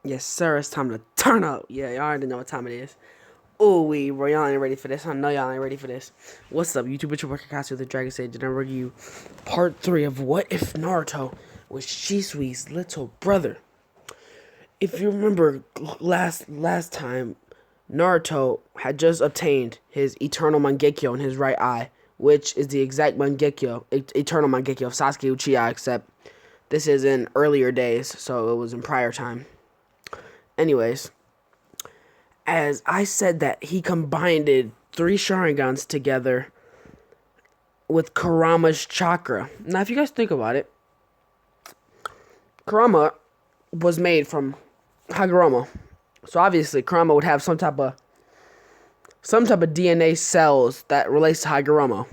Yes, sir. It's time to turn up. Yeah, y'all already know what time it is. Ooh, bro, y'all ain't ready for this. I know y'all ain't ready for this. What's up, YouTube? It's your working cast with the Dragon Sage, and I review part 3 of What If Naruto was Shisui's little brother. If you remember last time, Naruto had just obtained his Eternal Mangekyo in his right eye, which is the exact Mangekyo, Eternal Mangekyo of Sasuke Uchiha, except this is in earlier days, so it was in prior time. Anyways, as I said that he combined 3 Sharingans together with Kurama's chakra. Now, if you guys think about it, Kurama was made from Hagoromo. So obviously Kurama would have some type of DNA cells that relates to Hagoromo.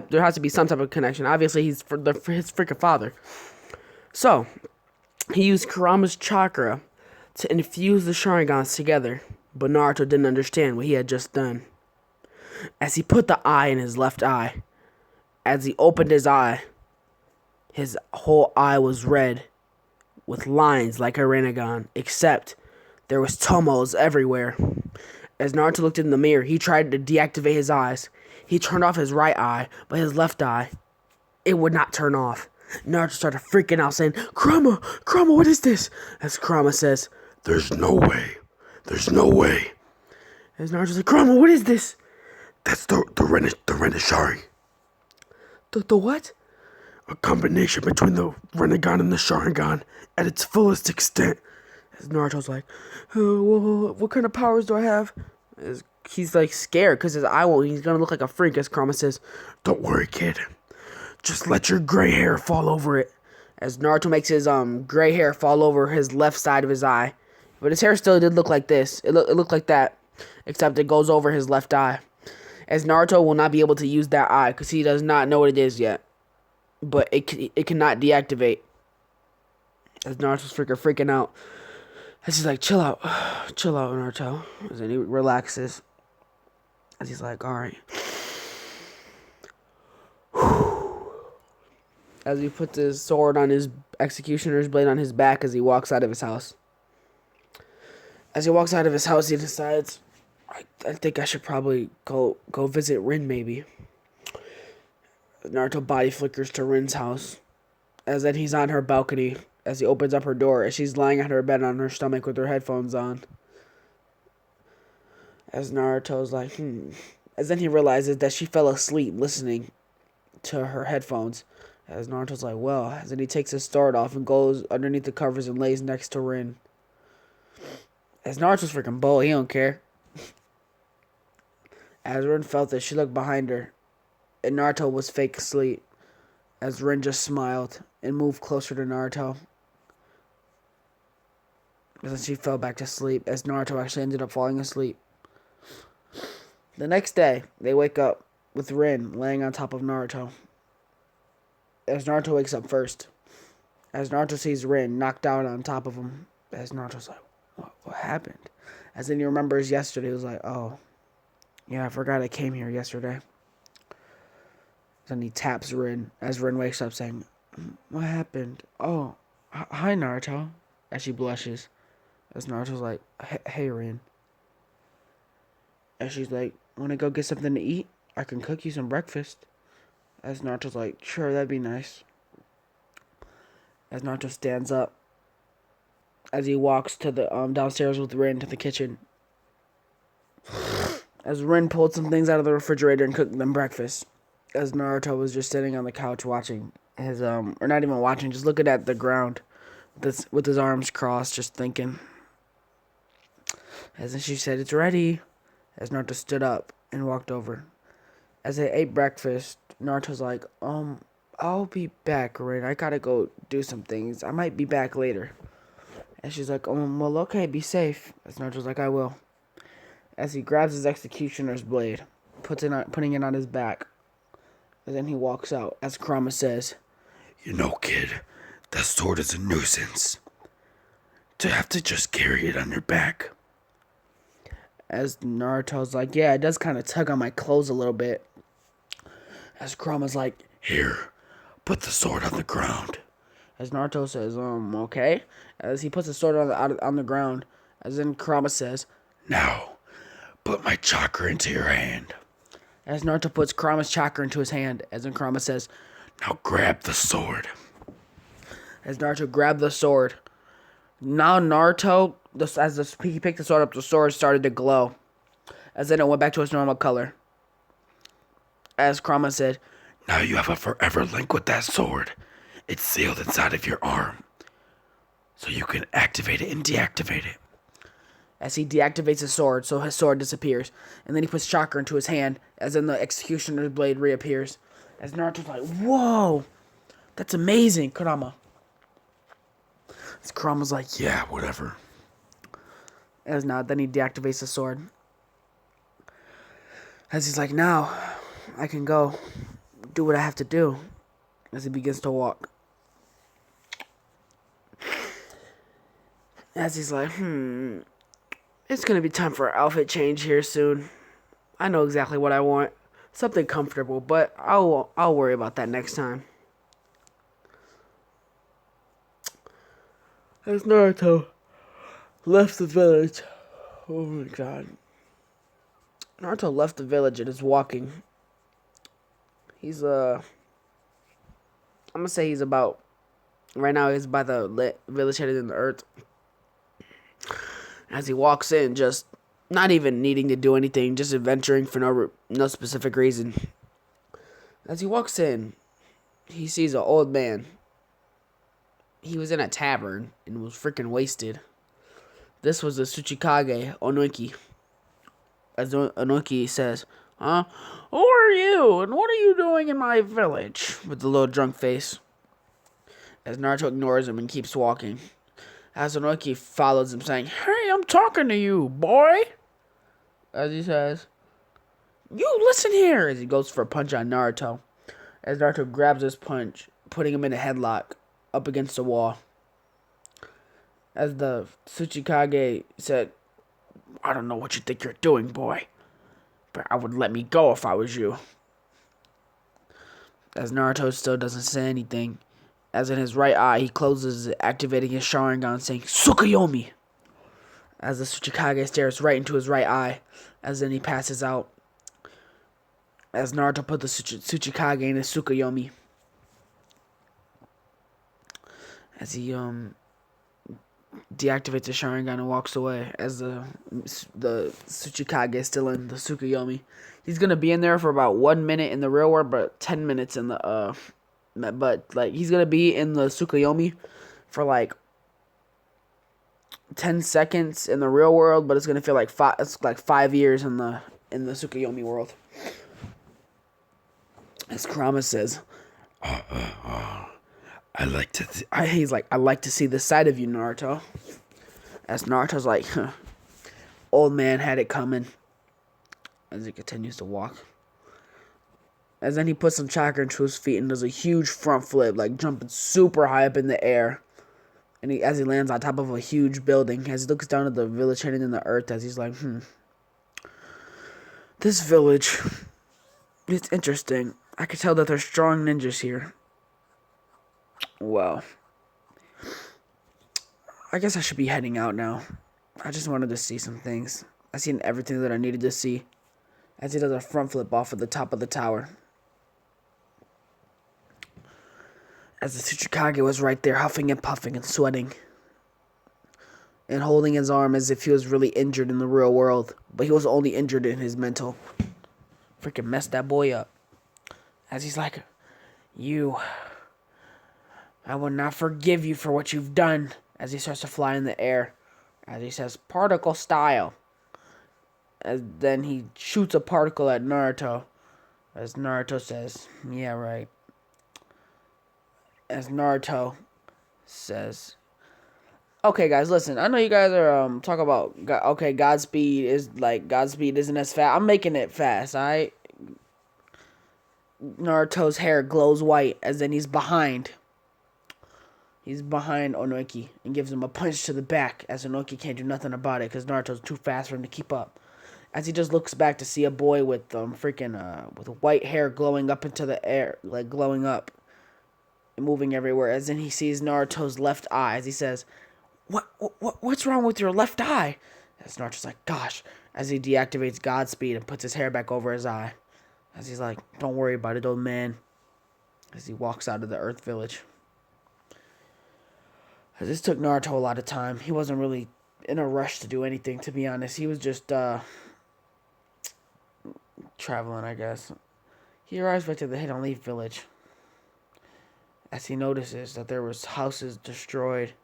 There has to be some type of connection. Obviously he's for his freaking father. So, he used Kurama's chakra to infuse the Sharingans together, but Naruto didn't understand what he had just done. As he put the eye in his left eye, as he opened his eye, his whole eye was red, with lines like a Rinnegan, except there was tumults everywhere. As Naruto looked in the mirror, he tried to deactivate his eyes. He turned off his right eye, but his left eye, it would not turn off. Naruto started freaking out, saying, Kurama, what is this? As Kurama says, there's no way. There's no way. As Naruto's like, Kurama, what is this? That's the Reneshari. The what? A combination between the Rinnegan and the Sharingan at its fullest extent. As Naruto's like, well, what kind of powers do I have? He's like scared because his eye won't. He's gonna look like a freak. As Kurama says, don't worry, kid. Just let your gray hair fall over it. As Naruto makes his gray hair fall over his left side of his eye. But his hair still did look like this. It looked like that. Except it goes over his left eye. As Naruto will not be able to use that eye because he does not know what it is yet. But it cannot deactivate. As Naruto's freaking out. As he's like, chill out, Naruto. As then he relaxes. As he's like, alright. As he puts his sword on his executioner's blade on his back as he walks out of his house. As he walks out of his house, he decides, I think I should probably go visit Rin, maybe. Naruto body flickers to Rin's house. As then he's on her balcony. As he opens up her door, as she's lying on her bed on her stomach with her headphones on. As Naruto's like, As then he realizes that she fell asleep listening to her headphones. As Naruto's like, well, as then he takes his sword off and goes underneath the covers and lays next to Rin. As Naruto's freaking bold, he don't care. As Rin felt it, she looked behind her, and Naruto was fake asleep. As Rin just smiled and moved closer to Naruto. As then she fell back to sleep, as Naruto actually ended up falling asleep. The next day, they wake up with Rin laying on top of Naruto. As Naruto wakes up first, as Naruto sees Rin knocked out on top of him, as Naruto's like, what happened? As then he remembers yesterday, he was like, oh, yeah, I forgot I came here yesterday. Then he taps Rin, as Rin wakes up saying, what happened? Oh, hi Naruto, as she blushes. As Naruto's like, hey Rin. As she's like, wanna go get something to eat? I can cook you some breakfast. As Naruto's like, sure, that'd be nice. As Naruto stands up, as he walks to the downstairs with Rin to the kitchen. As Rin pulled some things out of the refrigerator and cooked them breakfast. As Naruto was just sitting on the couch watching his or not even watching, just looking at the ground with his arms crossed, just thinking. As then she said, it's ready. As Naruto stood up and walked over. As they ate breakfast, Naruto's like, I'll be back, Rin. I gotta go do some things. I might be back later. And she's like, well, okay, be safe. As Naruto's like, I will. As he grabs his executioner's blade, putting it on his back. And then he walks out, as Kurama says, you know, kid, that sword is a nuisance. To have to just carry it on your back. As Naruto's like, yeah, it does kind of tug on my clothes a little bit. As Kurama's like, here, put the sword on the ground. As Naruto says, okay. As he puts his sword on the ground. As then Kurama says, now, put my chakra into your hand. As Naruto puts Kurama's chakra into his hand. As then Kurama says, now grab the sword. As Naruto grabbed the sword. Now Naruto, he picked the sword up, the sword started to glow. As then it went back to its normal color. As Kurama said, now you have a forever link with that sword. It's sealed inside of your arm. So you can activate it and deactivate it. As he deactivates his sword, so his sword disappears. And then he puts chakra into his hand, as then the executioner's blade reappears. As Naruto's like, whoa, that's amazing, Kurama. As Kurama's like, yeah, whatever. As now, then he deactivates the sword. As he's like, now, I can go do what I have to do. As he begins to walk. As he's like, it's gonna be time for an outfit change here soon. I know exactly what I want. Something comfortable, but I'll worry about that next time. As Naruto left the village. Oh my god. Naruto left the village and is walking. He's I'm gonna say he's about right now he's by the village headed in the earth. As he walks in, just not even needing to do anything, just adventuring for no specific reason. As he walks in, he sees an old man. He was in a tavern and was freaking wasted. This was the Tsuchikage, Onoki. As Onoki says, huh? Who are you, and what are you doing in my village? With the little drunk face. As Naruto ignores him and keeps walking. As Onoki follows him, saying, hey, I'm talking to you, boy. As he says, you listen here. As he goes for a punch on Naruto. As Naruto grabs his punch, putting him in a headlock up against the wall. As the Tsuchikage said, I don't know what you think you're doing, boy, but I would let me go if I was you. As Naruto still doesn't say anything. As in his right eye, he closes it, activating his Sharingan, saying, Tsukuyomi! As the Tsuchikage stares right into his right eye, as then he passes out. As Naruto put the Tsuchikage in his Tsukuyomi. As he deactivates the Sharingan and walks away, as the Tsuchikage is still in the Tsukuyomi. He's gonna be in there for about 1 minute in the real world, but 10 minutes in the but like he's gonna be in the Tsukuyomi for like 10 seconds in the real world, but it's gonna feel like 5 years in the Tsukuyomi world. As Kurama says, I like to. He's like, I like to see the side of you, Naruto. As Naruto's like, old man had it coming. As he continues to walk. As then he puts some chakra into his feet and does a huge front flip, like jumping super high up in the air. And as he lands on top of a huge building, as he looks down at the village hidden in the earth, as he's like, this village, it's interesting. I can tell that there's strong ninjas here. Well, I guess I should be heading out now. I just wanted to see some things. I seen everything that I needed to see. As he does a front flip off of the top of the tower. As the Tsuchikage was right there, huffing and puffing and sweating. And holding his arm as if he was really injured in the real world. But he was only injured in his mental. Freaking messed that boy up. As he's like, I will not forgive you for what you've done. As he starts to fly in the air. As he says, particle style. As then he shoots a particle at Naruto. As Naruto says, yeah, right. As Naruto says, okay, guys, listen. I know you guys are talking about Godspeed isn't as fast. I'm making it fast, alright? Naruto's hair glows white as then he's behind. He's behind Onoki and gives him a punch to the back as Onoki can't do nothing about it because Naruto's too fast for him to keep up. As he just looks back to see a boy with with white hair glowing up into the air, like glowing up. moving everywhere. As then he sees Naruto's left eye. As he says, what's wrong with your left eye?" As Naruto's like, "Gosh," as he deactivates Godspeed and puts his hair back over his eye. As he's like, "Don't worry about it, old man." As he walks out of the Earth Village. As this took Naruto a lot of time. He wasn't really in a rush to do anything, to be honest. He was just traveling, I guess. He arrives back to the Hidden Leaf Village. As he notices that there was houses destroyed.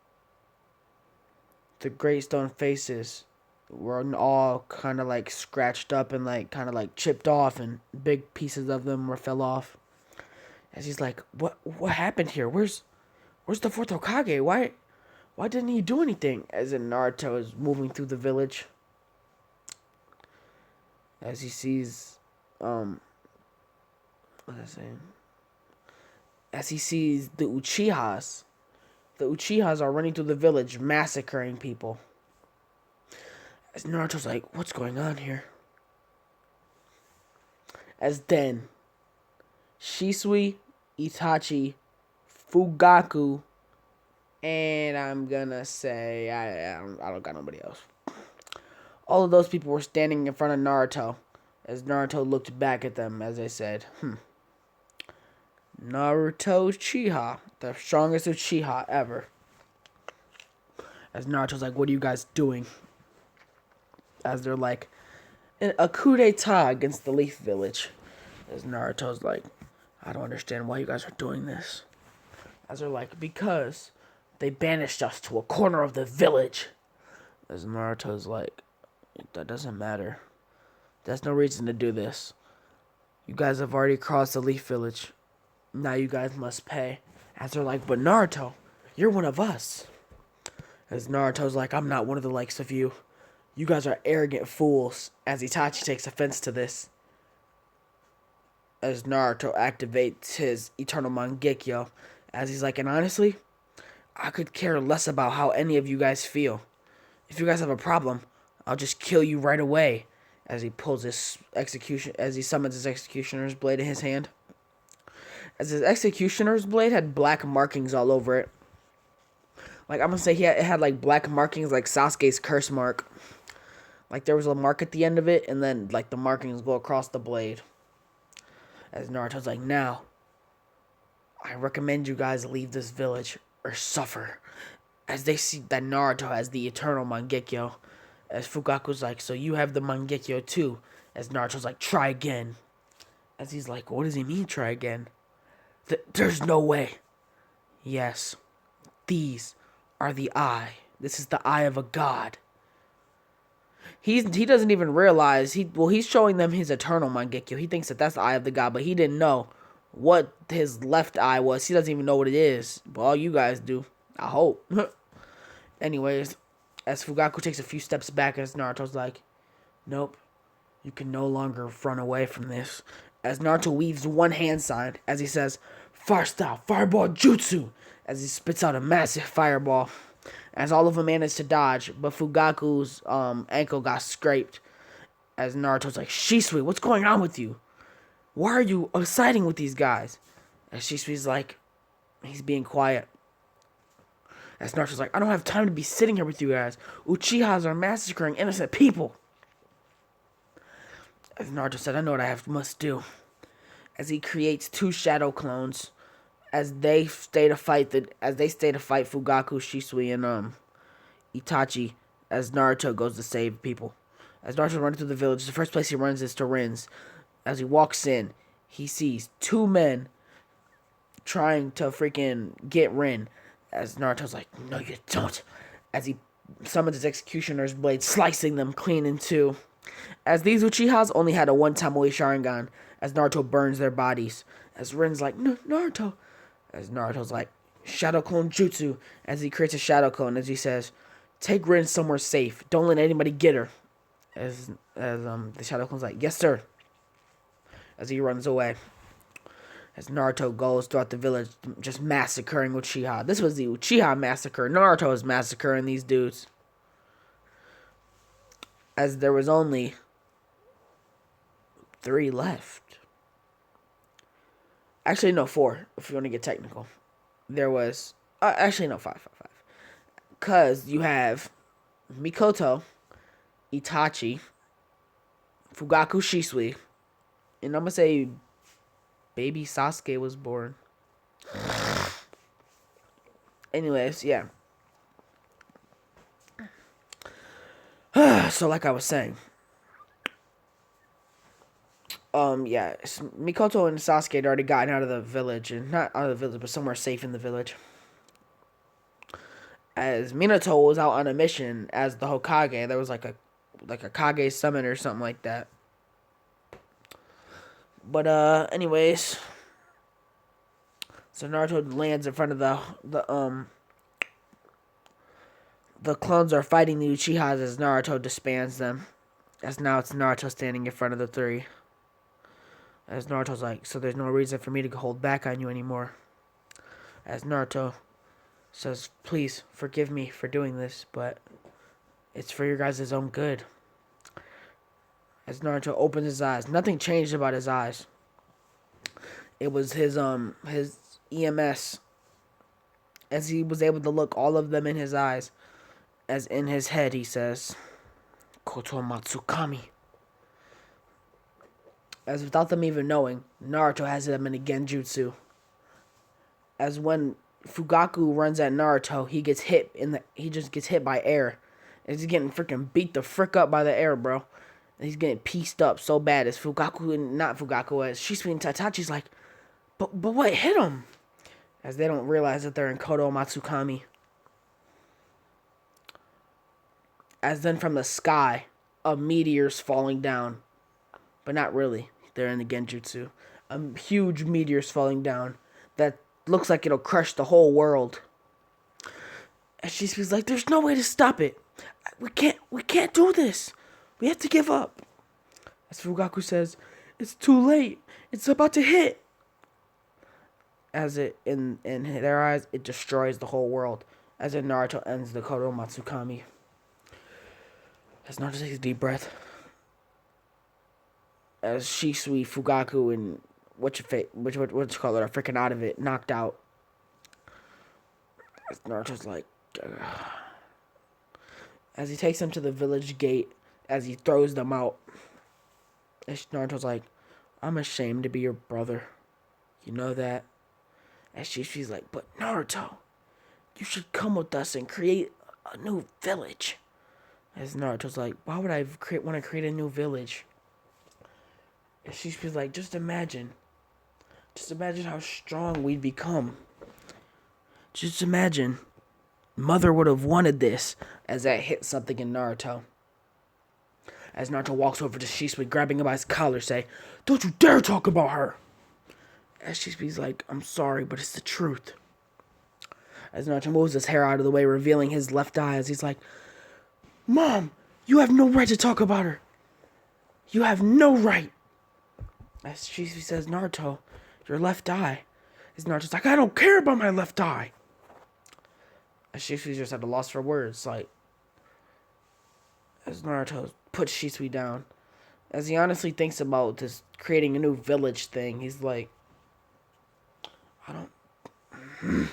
The great stone faces were all kind of like scratched up and like kind of like chipped off, and big pieces of them fell off. As he's like, what happened here? Where's the fourth Hokage? Why didn't he do anything?" As in Naruto is moving through the village. As he sees what was I saying? As he sees the Uchihas. The Uchihas are running through the village, massacring people. As Naruto's like, "What's going on here?" As then, Shisui, Itachi, Fugaku, and I'm gonna say I don't got nobody else. All of those people were standing in front of Naruto. As Naruto looked back at them, as they said, "Naruto Uchiha, the strongest Uchiha ever." As Naruto's like, "What are you guys doing?" As they're like, "A coup d'etat against the Leaf Village." As Naruto's like, "I don't understand why you guys are doing this." As they're like, "Because they banished us to a corner of the village." As Naruto's like, "That doesn't matter. There's no reason to do this. You guys have already crossed the Leaf Village. Now you guys must pay." As they're like, "But Naruto, you're one of us." As Naruto's like, "I'm not one of the likes of you. You guys are arrogant fools." As Itachi takes offense to this. As Naruto activates his Eternal Mangekyo. As he's like, "And honestly, I could care less about how any of you guys feel. If you guys have a problem, I'll just kill you right away." As he pulls his as he summons his executioner's blade in his hand. As his executioner's blade had black markings all over it. Like, I'm gonna say it had like black markings like Sasuke's curse mark. Like there was a mark at the end of it, and then like the markings go across the blade. As Naruto's like, "Now, I recommend you guys leave this village or suffer." As they see that Naruto has the Eternal Mangekyo. As Fugaku's like, "So you have the Mangekyo too?" As Naruto's like, "Try again." As he's like, "What does he mean, try again?" "There's no way." "Yes, these are the eye. This is the eye of a god." He doesn't even realize he's showing them his Eternal Mangekyo. He thinks that that's the eye of the god, but he didn't know what his left eye was. He doesn't even know what it is. But all you guys do, I hope. Anyways, as Fugaku takes a few steps back, as Naruto's like, "Nope, you can no longer run away from this." As Naruto weaves one hand sign, as he says, "Fire style, fireball jutsu," as he spits out a massive fireball. As all of them manage to dodge, but Fugaku's ankle got scraped. As Naruto's like, "Shisui, what's going on with you? Why are you siding with these guys?" As Shisui's like, he's being quiet. As Naruto's like, "I don't have time to be sitting here with you guys. Uchihas are massacring innocent people." As Naruto said, "I know what must do." As he creates two shadow clones, as they stay to fight Fugaku, Shisui, and Itachi. As Naruto goes to save people. As Naruto runs through the village, the first place he runs is to Rin's. As he walks in, he sees two men trying to freaking get Rin. As Naruto's like, "No, you don't." As he summons his executioner's blade, slicing them clean in two. As these Uchihas only had a one-time away Sharingan, as Naruto burns their bodies. As Rin's like, "No, Naruto." As Naruto's like, "Shadow Clone Jutsu." As he creates a Shadow Clone, as he says, "Take Rin somewhere safe. Don't let anybody get her." As the Shadow Clone's like, "Yes, sir." As he runs away. As Naruto goes throughout the village, just massacring Uchiha. This was the Uchiha massacre. Naruto is massacring these dudes. As there was only 3 left. Actually, no, 4, if you want to get technical. there was actually no 555, cause you have Mikoto, Itachi, Fugaku Shisui, and I'm gonna say baby Sasuke was born. Anyways, yeah. So like I was saying, yeah, Mikoto and Sasuke had already gotten out of the village, and not out of the village, but somewhere safe in the village. As Minato was out on a mission as the Hokage, there was like a Kage summon or something like that. But anyways, so Naruto lands in front of the clones are fighting the Uchihas as Naruto disbands them. As now it's Naruto standing in front of the three. As Naruto's like, so there's no reason for me to hold back on you anymore. As Naruto says, please forgive me for doing this, but it's for your guys' own good. As Naruto opens his eyes, nothing changed about his eyes. It was his EMS, as he was able to look all of them in his eyes. As in his head he says, Koto Matsukami. As without them even knowing, Naruto has them in a genjutsu. As when Fugaku runs at Naruto, he just gets hit by air. And he's getting freaking beat the frick up by the air, bro. And he's getting pieced up so bad as Shisui and Itachi's like, but what hit him? As they don't realize that they're in Koto Matsukami. As then from the sky, a meteor's falling down. But not really. They're in the genjutsu. A huge meteor's falling down that looks like it'll crush the whole world. And she's like, there's no way to stop it. We can't do this. We have to give up. As Fugaku says, it's too late. It's about to hit. As it, in their eyes, it destroys the whole world. As in Naruto ends the Koto Matsukami. As Naruto takes a deep breath. As Shisui, Fugaku, and what you call it, are freaking out of it, knocked out. As Naruto's like, ugh. As he takes them to the village gate, as he throws them out, as Naruto's like, I'm ashamed to be your brother. You know that? As Shisui's like, but Naruto, you should come with us and create a new village. As Naruto's like, why would I want to create a new village? And Shisui's like, just imagine how strong we'd become. Just imagine. Mother would have wanted this. As that hits something in Naruto. As Naruto walks over to Shisui, grabbing him by his collar, say, don't you dare talk about her. As Shisui's like, I'm sorry, but it's the truth. As Naruto moves his hair out of the way, revealing his left eye, as he's like, Mom, you have no right to talk about her. You have no right. As Shisui says, Naruto, your left eye. As Naruto's like, I don't care about my left eye. As Shisui just at a loss for words, like, as Naruto puts Shisui down. As he honestly thinks about this creating a new village thing, he's like, I don't...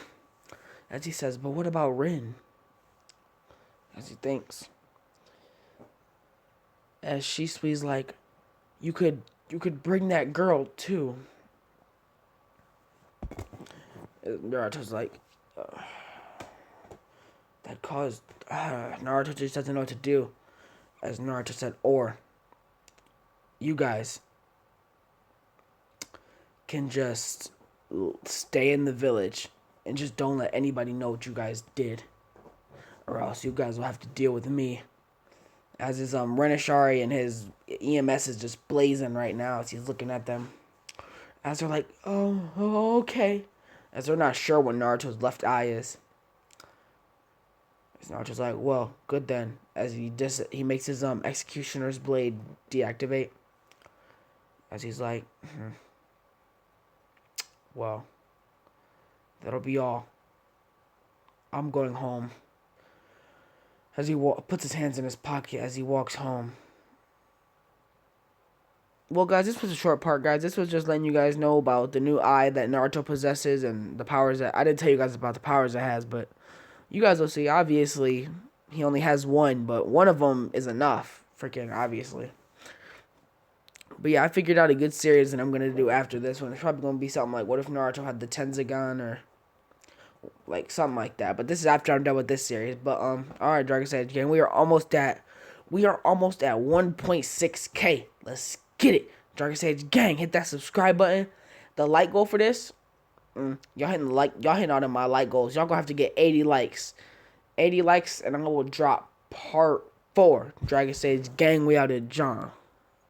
As he says, but what about Rin? As he thinks. As Shisui's like, you could bring that girl too. Naruto's like, that caused... Naruto just doesn't know what to do. As Naruto said, or you guys can just stay in the village and just don't let anybody know what you guys did, or else you guys will have to deal with me. As his Renishari and his EMS is just blazing right now as he's looking at them. As they're like, oh, okay. As they're not sure what Naruto's left eye is. As Naruto's like, well, good then. As he makes his executioner's blade deactivate. As he's like, well, that'll be all. I'm going home. As he puts his hands in his pocket as he walks home. Well, guys, this was a short part, guys. This was just letting you guys know about the new eye that Naruto possesses and the powers that I didn't tell you guys about the powers it has, but you guys will see. Obviously, he only has one, but one of them is enough. Freaking obviously. But yeah, I figured out a good series that I'm gonna do after this one. It's probably gonna be something like, what if Naruto had the Tenzagon or like something like that. But this is after I'm done with this series. But all right, Dragon Sage gang, we are almost at 1.6K. Let's get it, Dragon Sage gang. Hit that subscribe button. The like goal for this, y'all hitting y'all hitting all of my like goals. Y'all gonna have to get 80 likes, 80 likes, and I'm gonna drop part 4. Dragon Sage gang, we out at John.